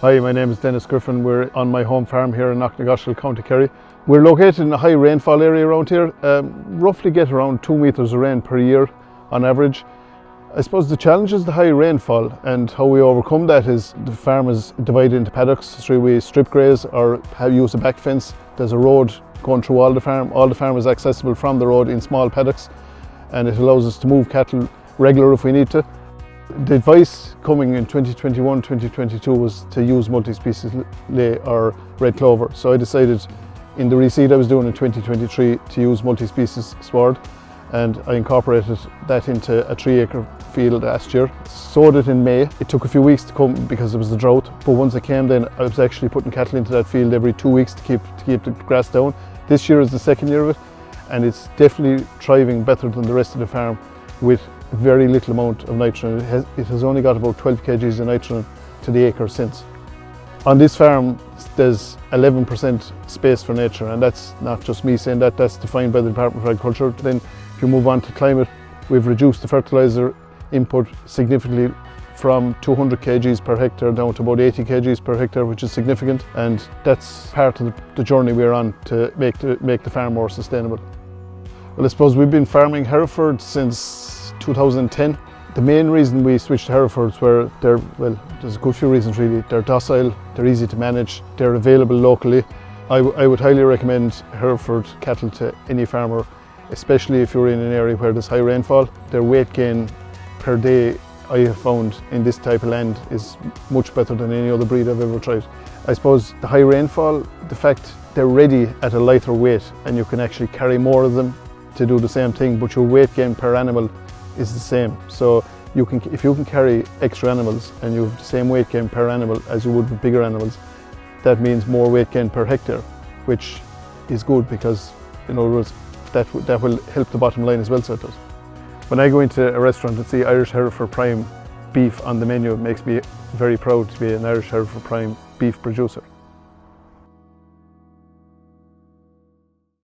Hi, my name is Denis Griffin. We're on my home farm here in Knocknagoshel, County Kerry. We're located in a high rainfall area around here. Roughly get around 2 metres of rain per year on average. I suppose the challenge is the high rainfall, and how we overcome that is the farm is divided into paddocks through we strip graze or use a back fence. There's a road going through all the farm. All the farm is accessible from the road in small paddocks, and it allows us to move cattle regular if we need to. The advice coming in 2021-2022 was to use multi-species lay or red clover. So I decided in the reseed I was doing in 2023 to use multi-species sward, and I incorporated that into a 3-acre field last year. Sowed it in May. It took a few weeks to come because it was the drought, but once it came then I was actually putting cattle into that field every 2 weeks to keep the grass down. This year is the second year of it, and it's definitely thriving better than the rest of the farm with very little amount of nitrogen. It has only got about 12 kgs of nitrogen to the acre since. On this farm there's 11% space for nature, and that's not just me saying that, that's defined by the Department of Agriculture. Then if you move on to climate, we've reduced the fertiliser input significantly from 200 kgs per hectare down to about 80 kgs per hectare, which is significant, and that's part of the journey we're on to make the farm more sustainable. Well, I suppose we've been farming Herefords since 2010. The main reason we switched to Herefords were there's a good few reasons really. They're docile, they're easy to manage, they're available locally. I would highly recommend Hereford cattle to any farmer, especially if you're in an area where there's high rainfall. Their weight gain per day I have found in this type of land is much better than any other breed I've ever tried. I suppose the high rainfall, the fact they're ready at a lighter weight and you can actually carry more of them to do the same thing, but your weight gain per animal is the same. So if you can carry extra animals and you have the same weight gain per animal as you would with bigger animals, that means more weight gain per hectare, which is good because, in other words, that will help the bottom line as well, so it does. When I go into a restaurant and see Irish Hereford Prime beef on the menu, it makes me very proud to be an Irish Hereford Prime beef producer.